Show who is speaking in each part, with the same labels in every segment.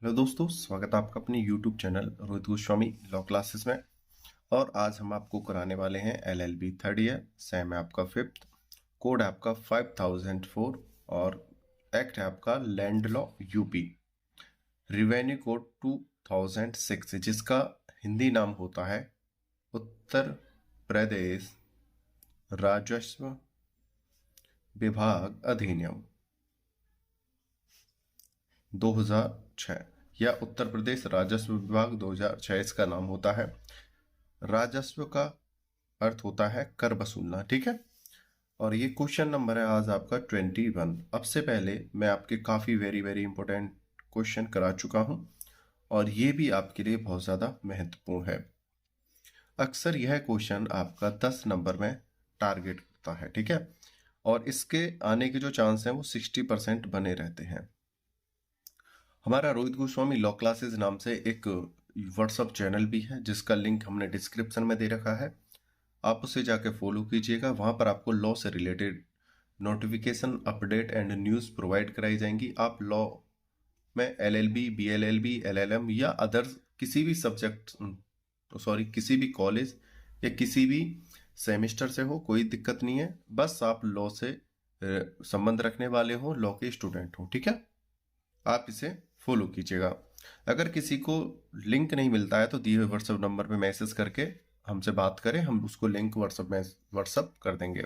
Speaker 1: Hello दोस्तों, स्वागत है आपका अपने YouTube channel Rohit Goswami law classes में। और आज हम आपको कराने वाले हैं LLB थर्ड ईयर, सेम है आपका फिफ्थ, कोड है आपका 5004 और एक्ट है आपका land law UP, revenue code 2006 जिसका हिंदी नाम होता है उत्तर प्रदेश राजस्व विभाग अधिनियम 2006 या उत्तर प्रदेश राजस्व विभाग 2006 इसका नाम होता है। राजस्व का अर्थ होता है कर वसूलना, ठीक है। और ये क्वेश्चन नंबर है आज आपका 21। अब से पहले मैं आपके काफ़ी वेरी इंपॉर्टेंट क्वेश्चन करा चुका हूं और ये भी आपके लिए बहुत ज़्यादा महत्वपूर्ण है। अक्सर यह क्वेश्चन आपका 10 नंबर में टारगेट करता है, ठीक है। और इसके आने के जो चांस हैं वो 60% बने रहते हैं। हमारा रोहित गोस्वामी लॉ क्लासेस नाम से एक व्हाट्सअप चैनल भी है जिसका लिंक हमने डिस्क्रिप्शन में दे रखा है। आप उसे जाके फॉलो कीजिएगा। वहां पर आपको लॉ से related notification, update and news provide कराई जाएंगी। आप लॉ में LLB, BLLB, LLM या अदर्स किसी भी सब्जेक्ट किसी भी कॉलेज या किसी भी सेमेस्टर से हो, कोई दिक्कत नहीं है। बस आप लॉ से संबंध रखने वाले हो, लॉ के स्टूडेंट हो, ठीक है। आप इसे फॉलो कीजिएगा। अगर किसी को लिंक नहीं मिलता है तो दिए हुए व्हाट्सएप नंबर पे मैसेज करके हमसे बात करें, हम उसको लिंक व्हाट्सएप कर देंगे।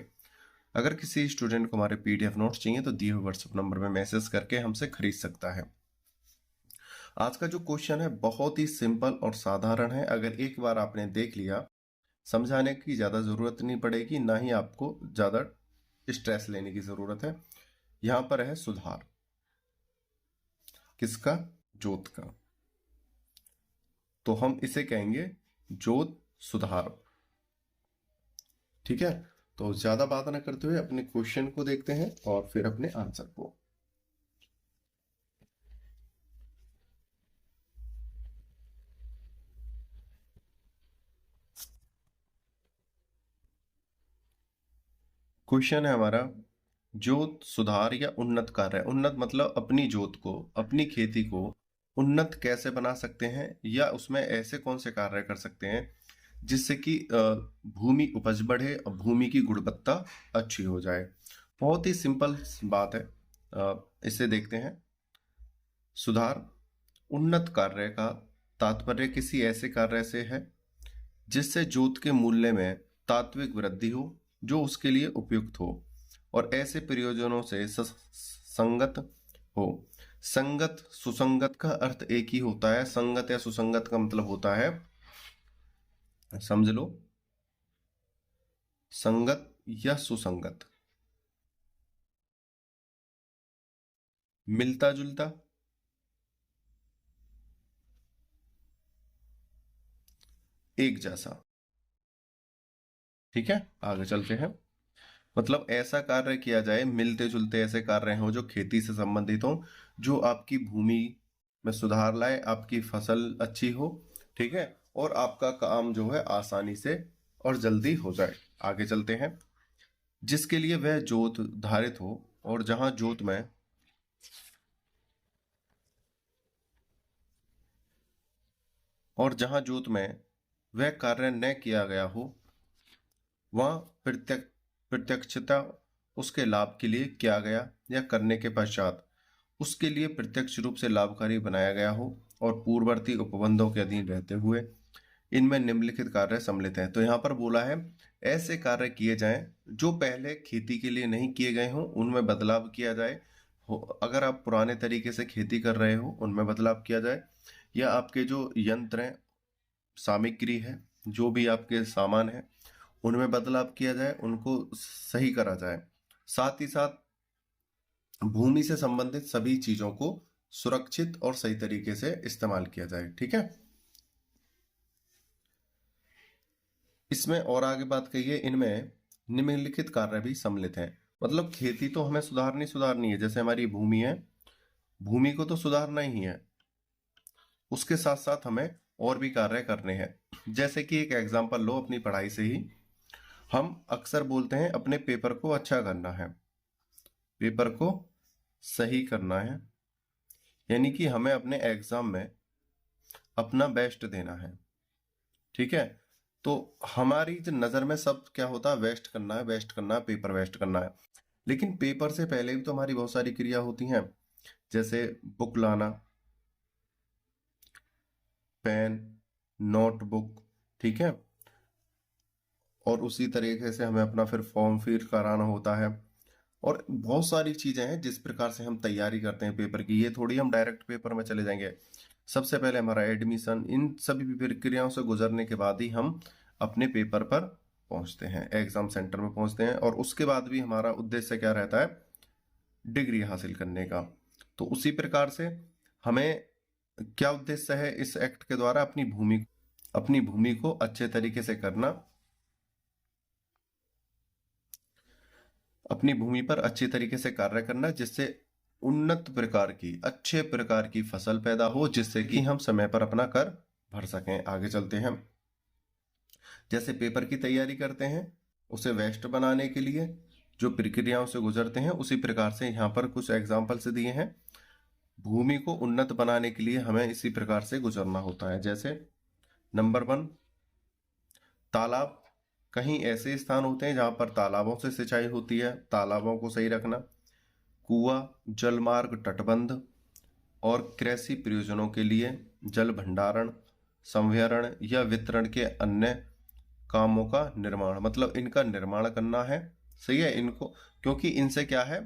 Speaker 1: अगर किसी स्टूडेंट को हमारे PDF नोट्स चाहिए तो दिए हुए व्हाट्सएप नंबर पे मैसेज करके हमसे खरीद सकता है। आज का जो क्वेश्चन है बहुत ही सिंपल और साधारण है। अगर एक बार आपने देख लिया, समझाने की ज़्यादा ज़रूरत नहीं पड़ेगी, ना ही आपको ज़्यादा स्ट्रेस लेने की ज़रूरत है। यहाँ पर है सुधार, किसका? जोत का। तो हम इसे कहेंगे जोत सुधार, ठीक है। तो ज्यादा बात ना करते हुए अपने क्वेश्चन को देखते हैं और फिर अपने आंसर को। क्वेश्चन है हमारा, जोत सुधार या उन्नत कार्य। उन्नत मतलब अपनी जोत को, अपनी खेती को उन्नत कैसे बना सकते हैं या उसमें ऐसे कौन से कार्य कर सकते हैं जिससे कि भूमि उपज बढ़े और भूमि की गुणवत्ता अच्छी हो जाए। बहुत ही सिंपल बात है, इसे देखते हैं। सुधार, उन्नत कार्य का तात्पर्य किसी ऐसे कार्य से है जिससे जोत के मूल्य में तात्विक वृद्धि हो जो उसके लिए उपयुक्त हो और ऐसे प्रयोजनों से संगत हो। संगत सुसंगत का अर्थ एक ही होता है। संगत या सुसंगत का मतलब होता है, समझ लो, संगत या सुसंगत, मिलता जुलता, एक जैसा, ठीक है। आगे चलते हैं। मतलब ऐसा कार्य किया जाए, मिलते जुलते ऐसे कार्य हो जो खेती से संबंधित हो, जो आपकी भूमि में सुधार लाए, आपकी फसल अच्छी हो, ठीक है, और आपका काम जो है आसानी से और जल्दी हो जाए। आगे चलते हैं। जिसके लिए वह जोत धारित हो और जहां जोत में वह कार्य न किया गया हो वह प्रत्यक्षता उसके लाभ के लिए किया गया या करने के पश्चात उसके लिए प्रत्यक्ष रूप से लाभकारी बनाया गया हो और पूर्ववर्ती उपबंधों के अधीन रहते हुए इनमें निम्नलिखित कार्य सम्मिलित हैं। तो यहाँ पर बोला है ऐसे कार्य किए जाएं जो पहले खेती के लिए नहीं किए गए हों, उनमें बदलाव किया जाए। अगर आप पुराने तरीके से खेती कर रहे हो उनमें बदलाव किया जाए, या आपके जो यंत्र हैं, सामग्री है, जो भी आपके सामान है उनमें बदलाव किया जाए, उनको सही करा जाए। साथ ही साथ भूमि से संबंधित सभी चीजों को सुरक्षित और सही तरीके से इस्तेमाल किया जाए, ठीक है। इसमें और आगे बात कहिए, इनमें निम्नलिखित कार्य भी सम्मिलित हैं। मतलब खेती तो हमें सुधारनी है, जैसे हमारी भूमि है, भूमि को तो सुधारना ही है, उसके साथ साथ हमें और भी कार्य करने हैं। जैसे कि एक एग्जांपल लो अपनी पढ़ाई से ही। हम अक्सर बोलते हैं अपने पेपर को अच्छा करना है, पेपर को सही करना है, यानी कि हमें अपने एग्जाम में अपना बेस्ट देना है, ठीक है। तो हमारी जो नजर में सब क्या होता है, वेस्ट करना है, वेस्ट करना है, पेपर वेस्ट करना है। लेकिन पेपर से पहले भी तो हमारी बहुत सारी क्रिया होती हैं, जैसे बुक लाना, पेन, नोटबुक, ठीक है। और उसी तरीके से हमें अपना फिर फॉर्म फिल कराना होता है, और बहुत सारी चीजें हैं जिस प्रकार से हम तैयारी करते हैं पेपर की। ये थोड़ी हम डायरेक्ट पेपर में चले जाएंगे। सबसे पहले हमारा एडमिशन, इन सभी प्रक्रियाओं से गुजरने के बाद ही हम अपने पेपर पर पहुंचते हैं, एग्जाम सेंटर में पहुंचते हैं। और उसके बाद भी हमारा उद्देश्य क्या रहता है, डिग्री हासिल करने का। तो उसी प्रकार से हमें क्या उद्देश्य है इस एक्ट के द्वारा, अपनी भूमि को अच्छे तरीके से करना, अपनी भूमि पर अच्छी तरीके से कार्य करना, जिससे उन्नत प्रकार की, अच्छे प्रकार की फसल पैदा हो, जिससे कि हम समय पर अपना कर भर सकें। आगे चलते हैं। जैसे पेपर की तैयारी करते हैं, उसे वेस्ट बनाने के लिए जो प्रक्रियाओं से गुजरते हैं, उसी प्रकार से यहाँ पर कुछ एग्जाम्पल्स दिए हैं। भूमि को उन्नत बनाने के लिए हमें इसी प्रकार से गुजरना होता है। जैसे नंबर 1, तालाब। कहीं ऐसे स्थान होते हैं जहां पर तालाबों से सिंचाई होती है, तालाबों को सही रखना। कुआं, जलमार्ग, तटबंध और कृषि प्रयोजनों के लिए जल भंडारण, संभरण या वितरण के अन्य कामों का निर्माण, मतलब इनका निर्माण करना है, सही है इनको। क्योंकि इनसे क्या है,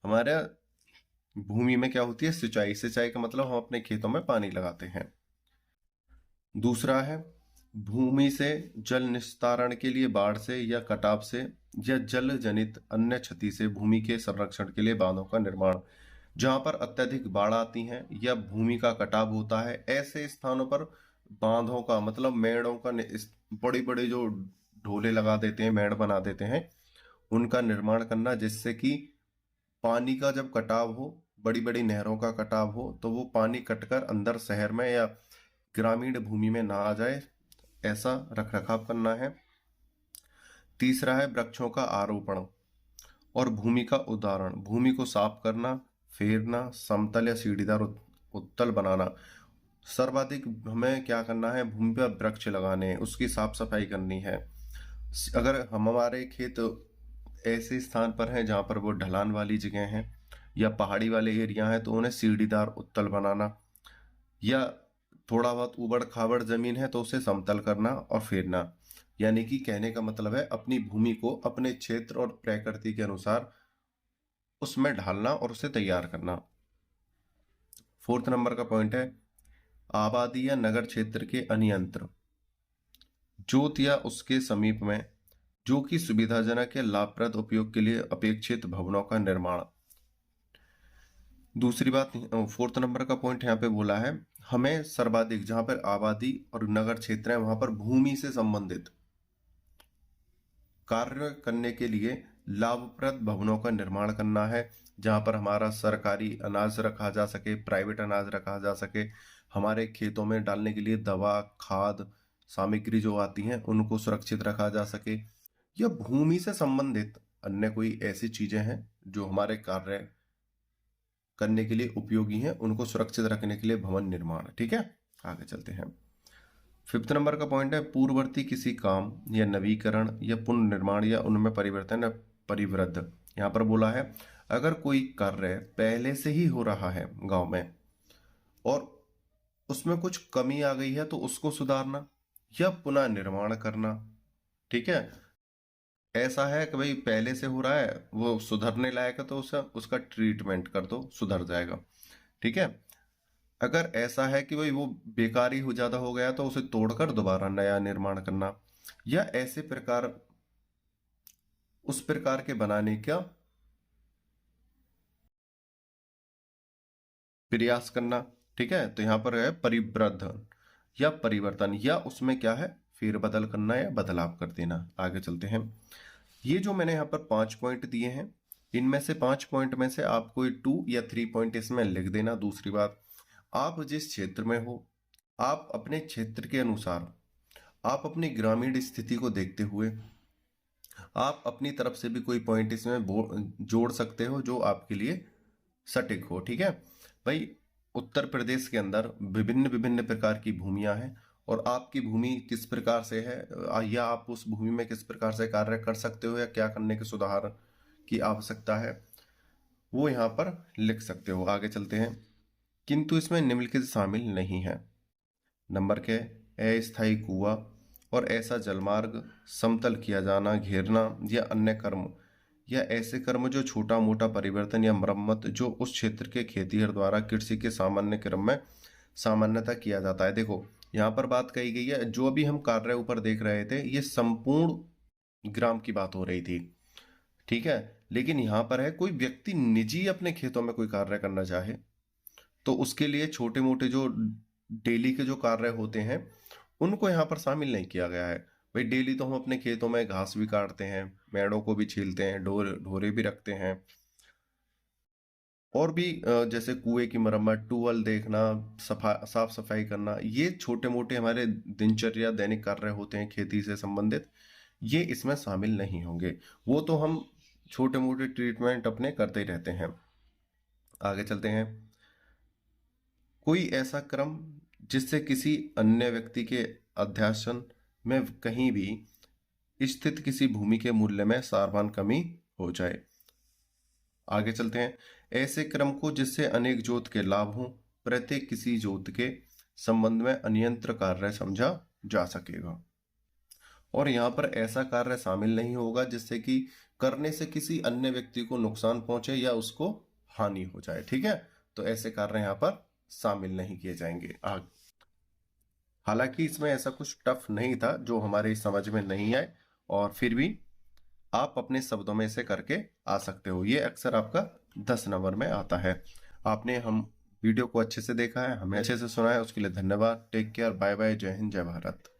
Speaker 1: हमारे भूमि में क्या होती है, सिंचाई। सिंचाई का मतलब हम अपने खेतों में पानी लगाते हैं। दूसरा है, भूमि से जल निस्तारण के लिए बाढ़ से या कटाव से या जल जनित अन्य क्षति से भूमि के संरक्षण के लिए बांधों का निर्माण। जहां पर अत्यधिक बाढ़ आती है या भूमि का कटाव होता है, ऐसे स्थानों पर बांधों का मतलब मेड़ों का, बड़े बड़े जो ढोले लगा देते हैं, मेड़ बना देते हैं, उनका निर्माण करना, जिससे कि पानी का जब कटाव हो, बड़ी बड़ी नहरों का कटाव हो, तो वो पानी कटकर अंदर शहर में या ग्रामीण भूमि में ना आ जाए, ऐसा रख रखाव करना है। तीसरा है वृक्षों का आरोपण और भूमि का उदाहरण। भूमि को साफ करना, फेरना, समतल या सीढ़ीदार उत्तल बनाना। सर्वाधिक हमें क्या करना है, भूमि पर वृक्ष लगाने, उसकी साफ सफाई करनी है। अगर हमारे खेत ऐसे स्थान पर हैं जहां पर वो ढलान वाली जगह हैं या पहाड़ी वाले एरिया हैं, तो उन्हें सीढ़ीदार उत्तल बनाना, या थोड़ा बहुत उबड़ खाबड़ जमीन है तो उसे समतल करना और फेरना। यानी कि कहने का मतलब है, अपनी भूमि को अपने क्षेत्र और प्रकृति के अनुसार उसमें ढालना और उसे तैयार करना। 4th नंबर का पॉइंट है, आबादी या नगर क्षेत्र के अन्यंत्र, जोत या उसके समीप में जो कि सुविधाजनक या लाभप्रद उपयोग के लिए अपेक्षित भवनों का निर्माण। दूसरी बात, 4th नंबर का पॉइंट यहाँ पे बोला है, हमें सर्वाधिक जहां पर आबादी और नगर क्षेत्र है वहां पर भूमि से संबंधित कार्य करने के लिए लाभप्रद भवनों का निर्माण करना है, जहां पर हमारा सरकारी अनाज रखा जा सके, प्राइवेट अनाज रखा जा सके, हमारे खेतों में डालने के लिए दवा, खाद सामग्री जो आती हैं उनको सुरक्षित रखा जा सके, या भूमि से संबंधित अन्य कोई ऐसी चीजें हैं जो हमारे कार्य करने के लिए उपयोगी हैं, उनको सुरक्षित रखने के लिए भवन निर्माण। ठीक है, आगे चलते हैं। 5th नंबर का पॉइंट है, पूर्ववर्ती किसी काम या नवीकरण या पुनर्निर्माण या उनमें परिवर्तन या परिवृद्ध। यहाँ पर बोला है, अगर कोई कार्य पहले से ही हो रहा है गांव में और उसमें कुछ कमी आ गई है, तो उसको सुधारना या पुनः निर्माण करना। ठीक है, ऐसा है कि भाई पहले से हो रहा है, वो सुधरने लायक है, तो उसका ट्रीटमेंट कर दो, सुधर जाएगा। ठीक है, अगर ऐसा है कि भाई वो बेकारी हो ज्यादा हो गया, तो उसे तोड़कर दोबारा नया निर्माण करना, या ऐसे प्रकार उस प्रकार के बनाने का प्रयास करना। ठीक है, तो यहां पर है परिवर्धन या परिवर्तन, या उसमें क्या है, फेरबदल करना या बदलाव कर देना। आगे चलते हैं। ये जो मैंने यहाँ पर 5 पॉइंट दिए हैं, इनमें से 5 पॉइंट में से आप कोई 2 या 3 पॉइंट इसमें लिख देना। दूसरी बात, आप जिस क्षेत्र में हो, आप अपने क्षेत्र के अनुसार, आप अपनी ग्रामीण स्थिति को देखते हुए आप अपनी तरफ से भी कोई पॉइंट इसमें जोड़ सकते हो जो आपके लिए सटीक हो। ठीक है भाई, उत्तर प्रदेश के अंदर विभिन्न विभिन्न प्रकार की भूमियां हैं और आपकी भूमि किस प्रकार से है या आप उस भूमि में किस प्रकार से कार्य कर सकते हो या क्या करने के सुधार की आवश्यकता है वो यहाँ पर लिख सकते हो। आगे चलते हैं। किंतु इसमें निम्नलिखित शामिल नहीं है। नंबर के अस्थायी कुआं और ऐसा जलमार्ग, समतल किया जाना, घेरना या अन्य कर्म या ऐसे कर्म जो छोटा मोटा परिवर्तन या मरम्मत जो उस क्षेत्र के खेतीहर द्वारा कृषि के सामान्य क्रम में सामान्यतः किया जाता है। देखो यहाँ पर बात कही गई है, जो भी हम कार्य ऊपर देख रहे थे ये संपूर्ण ग्राम की बात हो रही थी, ठीक है। लेकिन यहाँ पर है कोई व्यक्ति निजी अपने खेतों में कोई कार्य करना चाहे तो उसके लिए छोटे मोटे जो डेली के जो कार्य होते हैं उनको यहाँ पर शामिल नहीं किया गया है। भाई डेली तो हम अपने खेतों में घास भी काटते हैं, मेड़ों को भी छीलते हैं, ढोरे भी रखते हैं और भी जैसे कुएं की मरम्मत, ट्यूबवेल देखना, साफ सफाई करना, ये छोटे मोटे हमारे दिनचर्या दैनिक कार्य होते हैं खेती से संबंधित, ये इसमें शामिल नहीं होंगे। वो तो हम छोटे मोटे ट्रीटमेंट अपने करते ही रहते हैं। आगे चलते हैं। कोई ऐसा क्रम जिससे किसी अन्य व्यक्ति के अध्यासन में कहीं भी स्थित किसी भूमि के मूल्य में सारवान कमी हो जाए। आगे चलते हैं। ऐसे क्रम को जिससे अनेक जोत के लाभ हों, प्रत्येक किसी जोत के संबंध में अनियंत्र कार्य समझा जा सकेगा। और यहाँ पर ऐसा कार्य शामिल नहीं होगा जिससे कि करने से किसी अन्य व्यक्ति को नुकसान पहुंचे या उसको हानि हो जाए, ठीक है। तो ऐसे कार्य यहाँ पर शामिल नहीं किए जाएंगे। हालांकि इसमें ऐसा कुछ टफ नहीं था जो हमारे समझ में नहीं आए, और फिर भी आप अपने शब्दों में इसे करके आ सकते हो। ये अक्सर आपका 10 नंबर में आता है। आपने हम वीडियो को अच्छे से देखा है, हमें अच्छे से सुना है, उसके लिए धन्यवाद। टेक केयर, बाय बाय, जय हिंद, जय भारत।